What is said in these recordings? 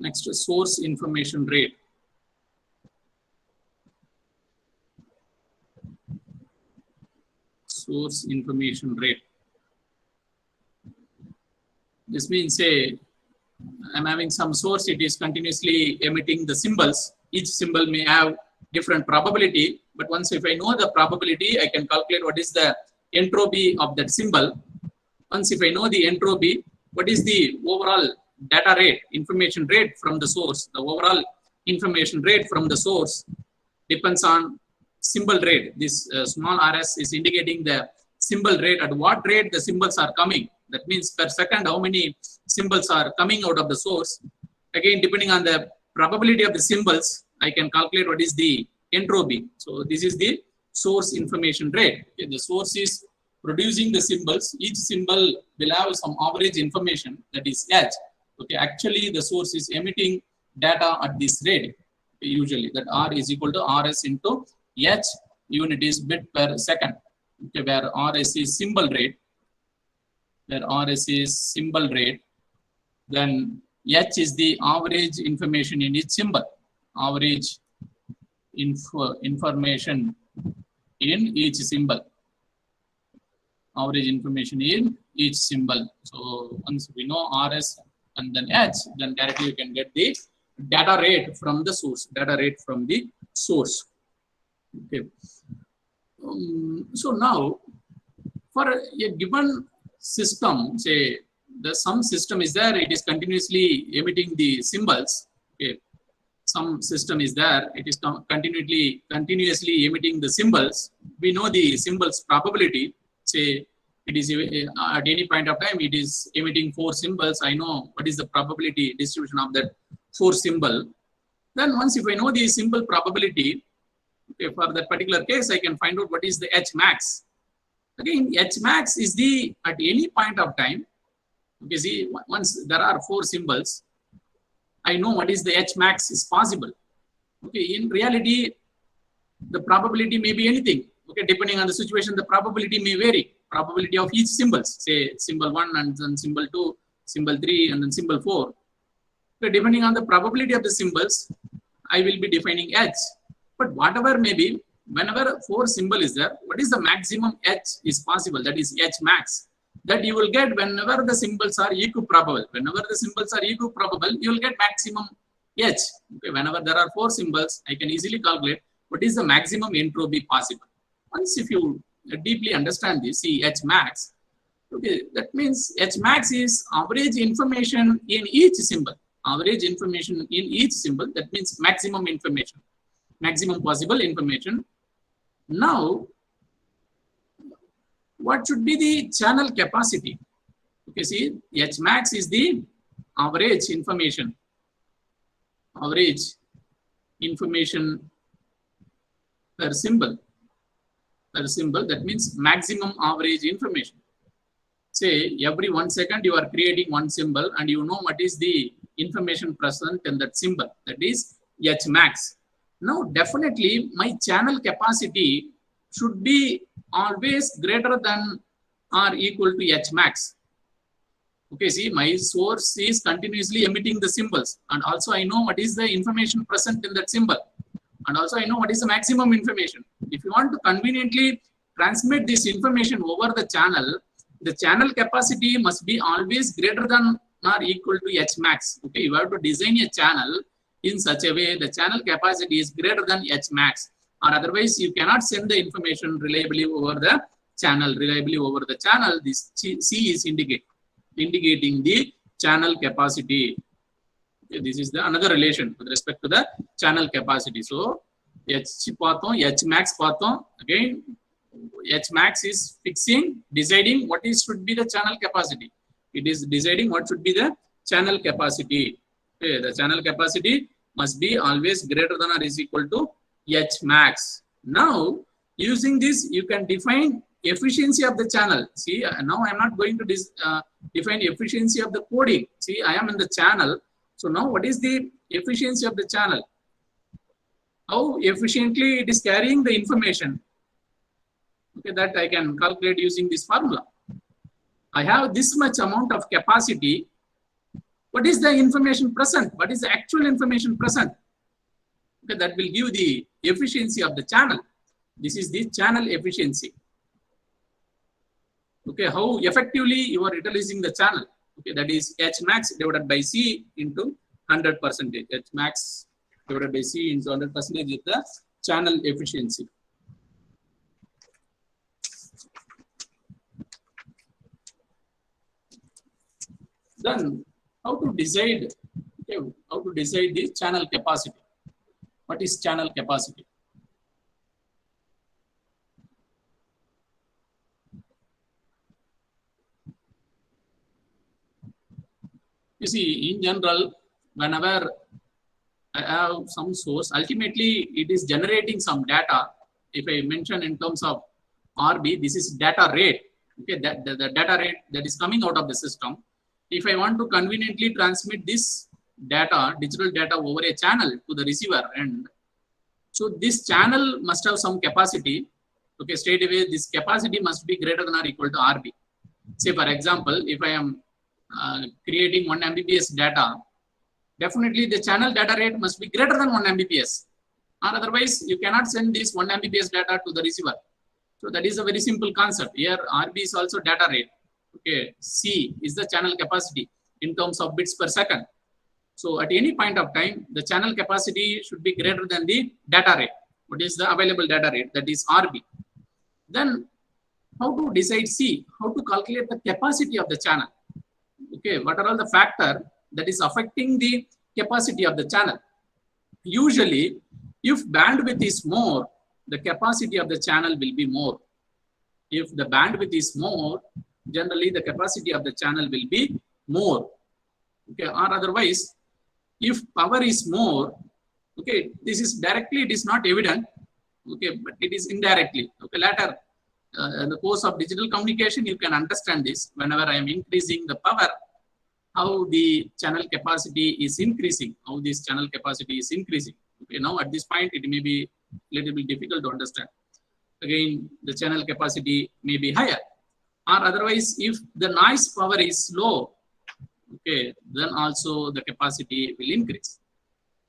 Next, source information rate. Source information rate. This means, say, I'm having some source, it is continuously emitting the symbols. Each symbol may have different probability, but once if I know the probability, I can calculate what is the entropy of that symbol. Once if I know the entropy, what is the overall data rate, information rate from the source. The overall information rate from the source depends on symbol rate. This small rs is indicating the symbol rate, at what rate the symbols are coming. That means per second how many symbols are coming out of the source. Again, depending on the probability of the symbols, I can calculate what is the entropy. So this is the source information rate. Okay, the source is producing the symbols. Each symbol will have some average information, that is h. Okay, actually the source is emitting data at this rate. Okay, usually that r is equal to rs into h unit is bit per second. Okay, where rs is symbol rate, then h is the average information in each symbol. Average information in each symbol. Average information in each symbol. So once we know rs and then h, then directly you can get the data rate from the source. Okay. So now, for a given system, say some system is there, it is continuously emitting the symbols. Okay. Some system is there, it is continuously emitting the symbols. We know the symbols probability. Say it is at any point of time, it is emitting 4 symbols. I know what is the probability distribution of that 4 symbol. Then once if I know the symbol probability, okay, for that particular case, I can find out what is the h max. Again, h max is the at any point of time. Okay, see, once there are 4 symbols, I know what is the h max is possible. Okay, in reality, the probability may be anything. Okay, depending on the situation, the probability may vary. Probability of each symbols, say symbol 1 and then symbol 2, symbol 3 and then symbol 4. Okay, depending on the probability of the symbols, I will be defining h. But whatever may be, whenever 4 symbol is there, what is the maximum h is possible? That is h max. That you will get whenever the symbols are equiprobable. Whenever the symbols are equiprobable, you will get maximum h. Okay, whenever there are 4 symbols, I can easily calculate what is the maximum entropy possible. Once if you deeply understand this, see h max. Okay, that means h max is average information in each symbol. Average information in each symbol, that means maximum information. Maximum possible information. Now, what should be the channel capacity? Okay, see, h max is the average information. Average information per symbol. That means maximum average information. Say every 1 second you are creating 1 symbol and you know what is the information present in that symbol. That is h max. Now, definitely my channel capacity should be always greater than or equal to h max. Okay, see, my source is continuously emitting the symbols, and also I know what is the information present in that symbol, and also I know what is the maximum information. If you want to conveniently transmit this information over the channel capacity must be always greater than or equal to h max. Okay, you have to design a channel in such a way the channel capacity is greater than h max, or otherwise you cannot send the information reliably over the channel. This C is indicating the channel capacity. Okay, this is the another relation with respect to the channel capacity. So h max again, h max is deciding what should be the channel capacity. It is deciding what should be the channel capacity. Okay, the channel capacity must be always greater than or is equal to h max. Now, using this, you can define efficiency of the channel. See, now I am not going to define efficiency of the coding. See, I am in the channel. So now what is the efficiency of the channel? How efficiently it is carrying the information. Okay, that I can calculate using this formula. I have this much amount of capacity. What is the information present? What is the actual information present? Okay, that will give the efficiency of the channel. This is the channel efficiency. Okay, how effectively you are utilizing the channel. Okay, that is H max divided by C into 100%. H max divided by C into 100% is the channel efficiency. Then how to decide, okay, how to decide the channel capacity? What is channel capacity? You see, in general, whenever I have some source, ultimately it is generating some data. If I mention in terms of RB, this is data rate. Okay, that the data rate that is coming out of the system. If I want to conveniently transmit this data, digital data over a channel to the receiver end, so this channel must have some capacity. Okay, straight away this capacity must be greater than or equal to RB. Say for example, if I am creating 1 Mbps data, definitely the channel data rate must be greater than 1 Mbps, or otherwise you cannot send this 1 Mbps data to the receiver. So that is a very simple concept. Here RB is also data rate. Okay, C is the channel capacity in terms of bits per second. So at any point of time, the channel capacity should be greater than the data rate. What is the available data rate? That is RB. Then how to decide C? How to calculate the capacity of the channel? Okay, what are all the factors that is affecting the capacity of the channel? Usually, if bandwidth is more, the capacity of the channel will be more. If the bandwidth is more, generally the capacity of the channel will be more. Okay, or otherwise, if power is more, okay, this is directly, it is not evident, okay, but it is indirectly. Okay, later in the course of digital communication, you can understand this. Whenever I am increasing the power, how the channel capacity is increasing, how this channel capacity is increasing. Okay, now at this point, it may be a little bit difficult to understand. Again, the channel capacity may be higher, or otherwise, if the noise power is low, okay, then also the capacity will increase.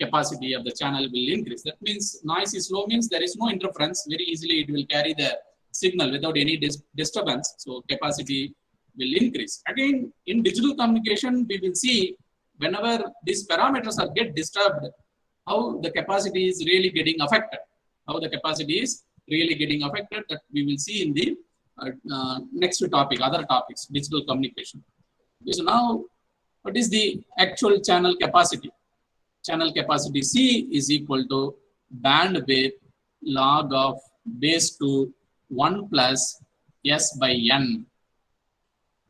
Capacity of the channel will increase. That means noise is low means there is no interference. Very easily it will carry the signal without any disturbance. So capacity will increase. Again, in digital communication, we will see whenever these parameters are get disturbed, how the capacity is really getting affected. How the capacity is really getting affected, that we will see in the next topic, other topics, digital communication. So now, what is the actual channel capacity? Channel capacity C is equal to bandwidth log of base to 1 plus S by N.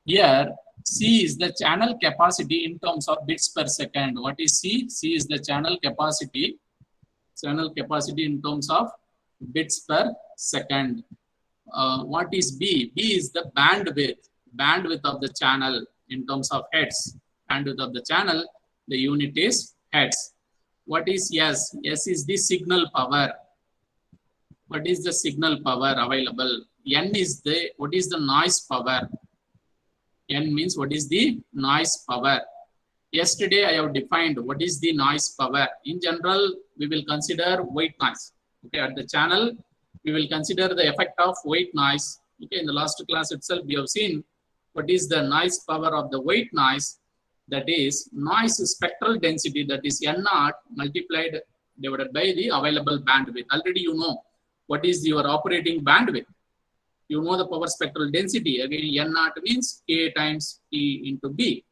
Here, C is the channel capacity in terms of bits per second. What is C? C is the channel capacity in terms of bits per second. What is B? B is the bandwidth of the channel in terms of hertz. Bandwidth of the channel, the unit is hertz. What is S? S is the signal power. What is the signal power available? N is the, what is the noise power? N means what is the noise power. Yesterday I have defined what is the noise power. In general, we will consider white noise. Okay, at the channel, we will consider the effect of white noise. Okay, in the last class itself, we have seen what is the noise power of the white noise. That is noise spectral density, that is N0 multiplied divided by the available bandwidth. Already you know what is your operating bandwidth. You know the power spectral density. Again, N0 means K times T into B.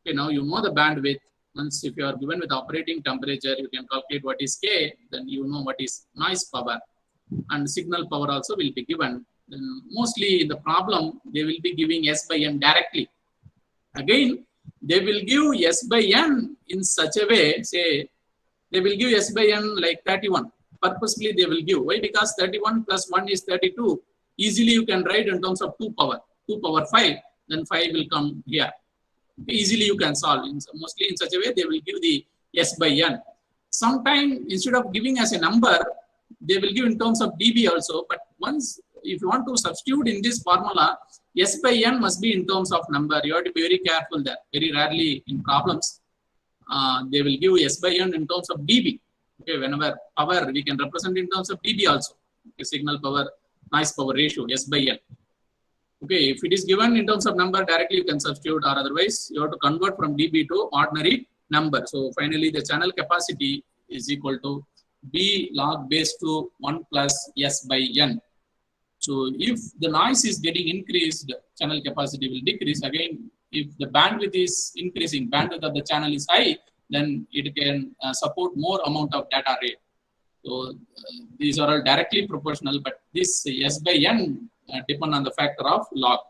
Okay, now you know the bandwidth. Once if you are given with operating temperature, you can calculate what is K, then you know what is noise power. And signal power also will be given. Then mostly in the problem, they will be giving S by N directly. Again, they will give S by N in such a way, say, they will give S by N like 31. Purposely they will give. Why? Because 31 plus 1 is 32. Easily you can write in terms of 2 power 5, then 5 will come here. Easily you can solve. Mostly in such a way, they will give the S by N. Sometimes instead of giving as a number, they will give in terms of dB also. But once, if you want to substitute in this formula, S by n must be in terms of number. You have to be very careful there. Very rarely in problems, they will give S by n in terms of dB. Okay, whenever power we can represent in terms of dB also. Okay, signal power, noise power ratio, S by n. Okay, if it is given in terms of number, directly you can substitute, or otherwise you have to convert from dB to ordinary number. So finally the channel capacity is equal to B log base to 1 plus S by n. So if the noise is getting increased, channel capacity will decrease. Again, if the bandwidth is increasing, bandwidth of the channel is high, then it can support more amount of data rate. So these are all directly proportional, but this S by n depend on the factor of log,